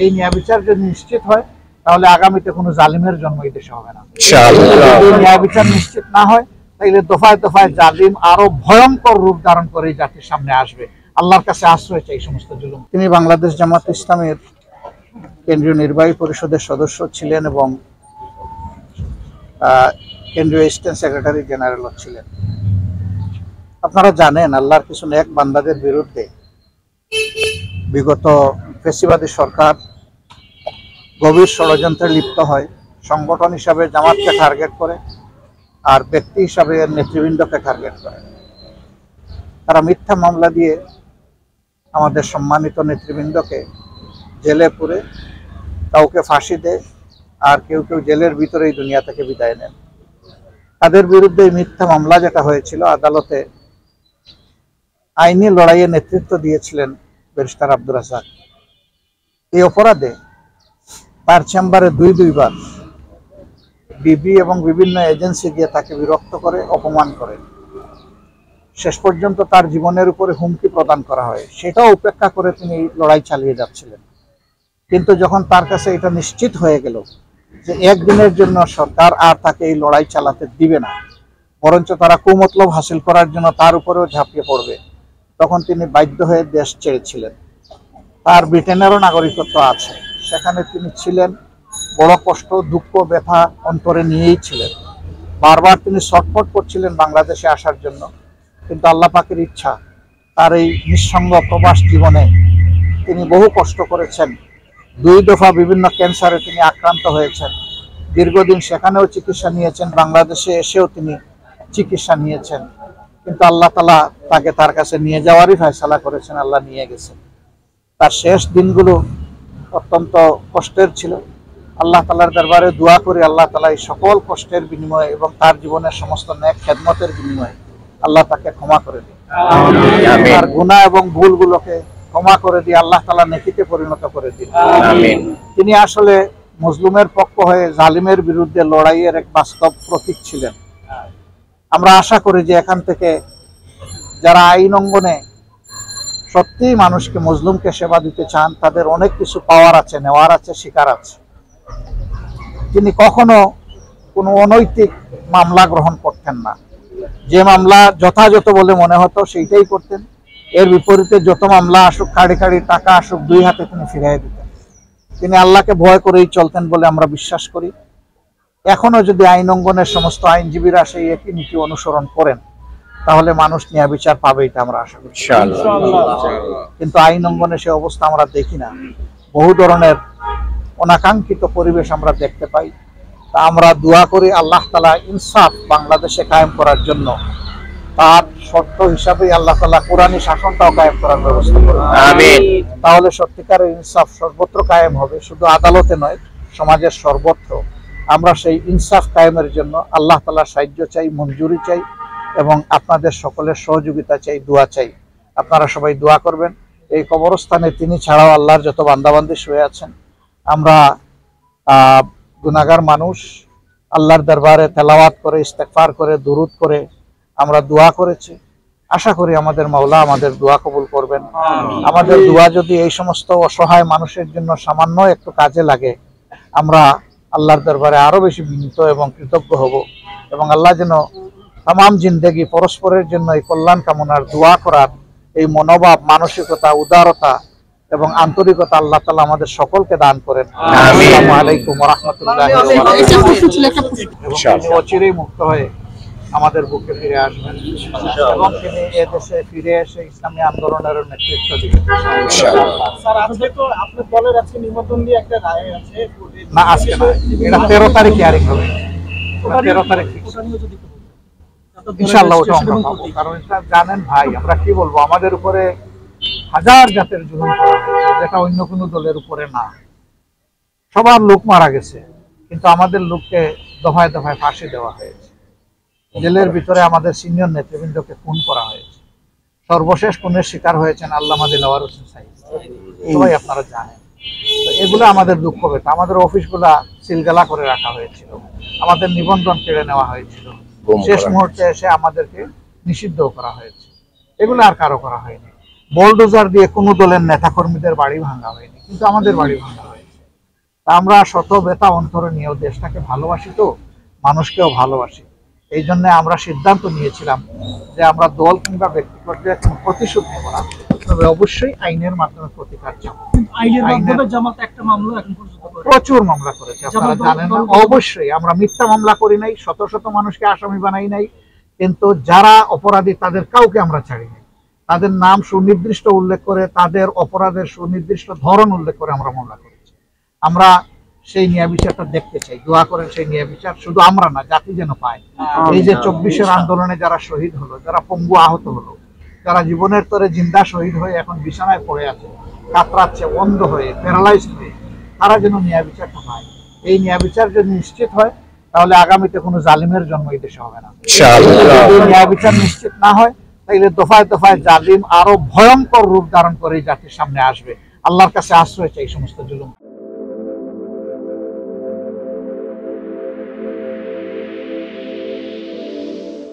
এই ন্যায় বিচার যদি নিশ্চিত হয় তাহলে আগামীতে কোনো জালিমের জন্ম এই দেশে হবে না। ন্যায় বিচার নিশ্চিত না হয় তাহলে দফায় দফায় জালিম আরো ভয়ঙ্কর রূপ ধারণ করে জাতির সামনে আসবে। আল্লাহর কাছে আশ্রয় চাই সমস্ত জুলুম। তিনি বাংলাদেশ জামাত ইসলামের কেন্দ্রীয় নির্বাহী পরিষদের সদস্য ছিলেন এবং কেন্দ্রীয় স্টেট সেক্রেটারি জেনারেলও ছিলেন। আপনারা জানেন আল্লাহর কিছু নেক বান্দাদের বিরুদ্ধে বিগত ফ্যাসিবাদী সরকার গভীর ষড়যন্ত্রে লিপ্ত হয়। সংগঠন হিসাবে জামাতকে টার্গেট করে আর ব্যক্তি হিসাবে এর নেতৃবৃন্দকে টার্গেট করে। তারা মিথ্যা মামলা দিয়ে আমাদের সম্মানিত নেতৃবৃন্দকে জেলে পুরে কাউকে ফাঁসি দেয় আর কেউ কেউ জেলের ভিতরেই দুনিয়া থেকে বিদায় নেন। তাদের বিরুদ্ধে মিথ্যা মামলা যেটা হয়েছিল, আদালতে আইনি লড়াইয়ে নেতৃত্ব দিয়েছিলেন ব্যারিস্টার আব্দুর রাজ্জাক। এই অপরাধে তার চেম্বারে দুইবার ডিবি এবং বিভিন্ন এজেন্সি দিয়ে তাকে বিরক্ত করে, অপমান করে। শেষ পর্যন্ত তার জীবনের উপরে হুমকি প্রদান করা হয়। সেটাও উপেক্ষা করে তিনি লড়াই চালিয়ে যাচ্ছিলেন। কিন্তু যখন তার কাছে এটা নিশ্চিত হয়ে গেল যে একদিনের জন্য সরকার আর তাকে এই লড়াই চালাতে দিবে না, বরঞ্চ তারা কুমতলব হাসিল করার জন্য তার উপরেও ঝাঁপিয়ে পড়বে, তখন তিনি বাধ্য হয়ে দেশ ছেড়েছিলেন। তার ব্রিটেনেরও নাগরিকত্ব আছে, সেখানে তিনি ছিলেন। বড় কষ্ট, দুঃখ, ব্যথা অন্তরে নিয়েই ছিলেন। বারবার তিনি ছটফট করছিলেন বাংলাদেশে আসার জন্য, কিন্তু আল্লাহ পাকের ইচ্ছা তার এই নিঃসঙ্গ প্রবাস জীবনে তিনি বহু কষ্ট করেছেন। 2 দফা বিভিন্ন ক্যান্সারে তিনি আক্রান্ত হয়েছেন। দীর্ঘদিন সেখানেও চিকিৎসা নিয়েছেন, বাংলাদেশে এসেও তিনি চিকিৎসা নিয়েছেন। কিন্তু আল্লাহ তাআলা তাকে তার কাছে নিয়ে যাওয়ারই ফয়সালা করেছেন, আল্লাহ নিয়ে গেছেন। তার শেষ দিনগুলো অত্যন্ত কষ্টের ছিল। আল্লাহ তাআলার দরবারে দোয়া করি আল্লাহ তাআলা এই সকল কষ্টের বিনিময়ে এবং তার জীবনের সমস্ত নেক খেদমতের বিনিময়ে আল্লাহ তাকে ক্ষমা করে দিন। তার গুনাহ এবং ভুলগুলোকে ক্ষমা করে দিয়ে আল্লাহ তাআলা নেকিতে পরিণত করে দিন। তিনি আসলে মজলুমের পক্ষ হয়ে জালিমের বিরুদ্ধে লড়াইয়ের এক বাস্তব প্রতীক ছিলেন। আমরা আশা করি যে এখান থেকে যারা আইন অঙ্গনে সত্যিই মানুষকে, মজলুমকে সেবা দিতে চান, তাদের অনেক কিছু পাওয়ার আছে, নেওয়ার আছে, শিকার আছে। তিনি কখনো কোনো অনৈতিক মামলা গ্রহণ করতেন না। যে মামলা যথাযথ বলে মনে হতো সেইটাই করতেন। এর বিপরীতে যত মামলা আসুক, কাড়ি কাড়ি টাকা আসুক, 2 হাতে তিনি ফিরিয়ে দিতেন। তিনি আল্লাহকে ভয় করেই চলতেন বলে আমরা বিশ্বাস করি। এখনো যদি আইন অঙ্গনের সমস্ত আইনজীবীরা সেই একই নীতি অনুসরণ করেন তাহলে মানুষ ন্যায় বিচার পাবে, এটা আমরা আশা করি। কিন্তু আইন অঙ্গনে সে অবস্থা আমরা দেখি না। বহু ধরনের অনাকাঙ্ক্ষিত পরিবেশ আমরা দেখতে পাই। তা আমরা দোয়া করি আল্লাহ তাআলা ইনসাফ বাংলাদেশে কায়েম করার জন্য তার শর্ত হিসাবে আল্লাহ তাআলা কোরআনী শাসনটাও কায়েম করার ব্যবস্থা করুন। আমিন। তাহলে সত্যিকারের ইনসাফ সর্বত্র কায়েম হবে, শুধু আদালতে নয়, সমাজের সর্বত্র। আমরা সেই ইনসাফ কায়েমের জন্য আল্লাহ তাআলার সাহায্য চাই, মঞ্জুরি চাই এবং আপনাদের সকলের সহযোগিতা চাই, দোয়া চাই। আপনারা সবাই দোয়া করবেন। এই কবরস্থানে তিনি ছাড়াও আল্লাহর যত বান্দাবান্দি শুয়ে আছেন, আমরা গুনাহগার মানুষ, আল্লাহর দরবারে তেলাওয়াত করে, ইস্তেগফার করে, দুরূদ করে আমরা দোয়া করেছি। আশা করি আমাদের মাওলা আমাদের দোয়া কবুল করবেন। আমাদের দোয়া যদি এই সমস্ত অসহায় মানুষের জন্য সামান্য একটু কাজে লাগে, আমরা আল্লাহর দরবারে আরো বেশি বিনীত এবং কৃতজ্ঞ হব এবং আল্লাহ যেন তামাম জিন্দেগি পরস্পরের জন্য এই কল্যাণ কামনার দোয়া করার এই মনোভাব, মানসিকতা, উদারতা এবং আন্তরিকতা আল্লাহ তাআলা আমাদের সকলকে দান করেন। আসসালামু আলাইকুম ওয়া রাহমাতুল্লাহি ওয়া বারাকাতুহু। অচিরেই মুক্ত হয়ে আমাদের বুকে ফিরে আসবেন এবং তিনি এদেশে ফিরে এসে ইসলামী আন্দোলনের নেতৃত্ব দিবেন। স্যার, আজকে তো আপনার দলের আজকে নিবন্ধন দিয়ে একটা রায় আছে না, আজকে না, এটা 13 তারিখ হিয়ারিং হবে। 13 তারিখ ইনশাআল্লাহ ওটা আমরা পাবো। কারণ এটা জানেন ভাই, আমরা কি বলবো, আমাদের উপরে হাজার জাতের জুলুম করা হয়েছে, যেটা অন্য কোনো দলের উপরে না। সবার লোক মারা গেছে, কিন্তু আমাদের লোককে দফায় দফায় ফাঁসি দেওয়া হয়েছে। জেলের ভিতরে আমাদের সিনিয়র নেতৃবৃন্দকে খুন করা হয়েছে। সর্বশেষ খুনের শিকার হয়েছেন আল্লামা দিলওয়ার হোসেন সাইদ, সবাই আপনারা জানেন। তো এগুলো আমাদের দুঃখ পেত। আমাদের অফিসগুলা সিলগালা করে রাখা হয়েছিল, আমাদের নিবন্ধন কেড়ে নেওয়া হয়েছিল, শেষ মুহূর্তে এসে আমাদেরকে নিষিদ্ধ করা হয়েছে। এগুলো আর কারো করা হয়নি। বোলডোজার দিয়ে কোনো দলের নেতাকর্মীদের বাড়ি ভাঙা হয়নি, কিন্তু আমাদের বাড়ি ভাঙা তা আমরা শত ব্যথা অন্তরে নিয়েও দেশটাকে ভালোবাসি, তো মানুষকেও ভালোবাসি। এই জন্য আমরা সিদ্ধান্ত নিয়েছিলাম যে আমরা দল কিংবা ব্যক্তি পর্যায়ে কোনো প্রতিশোধ নেব না, তবে অবশ্যই আইনের মাধ্যমে প্রতিকার চাব। প্রচুর মামলা করেছে, আপনারা জানেন না। অবশ্যই আমরা মিথ্যা মামলা করি নাই, শত শত মানুষকে আসামি বানাই নাই, কিন্তু যারা অপরাধী তাদের কাউকে আমরা ছাড়ি নাই। তাদের নাম সুনির্দিষ্ট উল্লেখ করে, তাদের অপরাধের সুনির্দিষ্ট ধরন উল্লেখ করে আমরা মামলা করেছি। আমরা সেই ন্যায় বিচারটা দেখতে চাই, দোয়া করেন সেই ন্যায় বিচার শুধু আমরা না, জাতি যেন পায়। এই যে 24-এর আন্দোলনে যারা শহীদ হলো, যারা পঙ্গু আহত হলো, যারা জীবনের তরে জিন্দা শহীদ হয়ে এখন বিছানায় পড়ে আছে, কাতরাচ্ছে, অন্ধ হয়ে, প্যারালাইজড হয়ে, তারা যেন ন্যায় বিচারটা পায়। এই ন্যায় বিচার যদি নিশ্চিত হয়, তাহলে আগামীতে কোনো জালিমের জন্ম এই দেশে হবে না। যদি ন্যায় বিচার নিশ্চিত না হয়, তাহলে দফায় দফায় জালিম আরো ভয়ঙ্কর রূপ ধারণ করে এই জাতির সামনে আসবে। আল্লাহর কাছে আশ্রয় চাই সমস্ত জুলুম।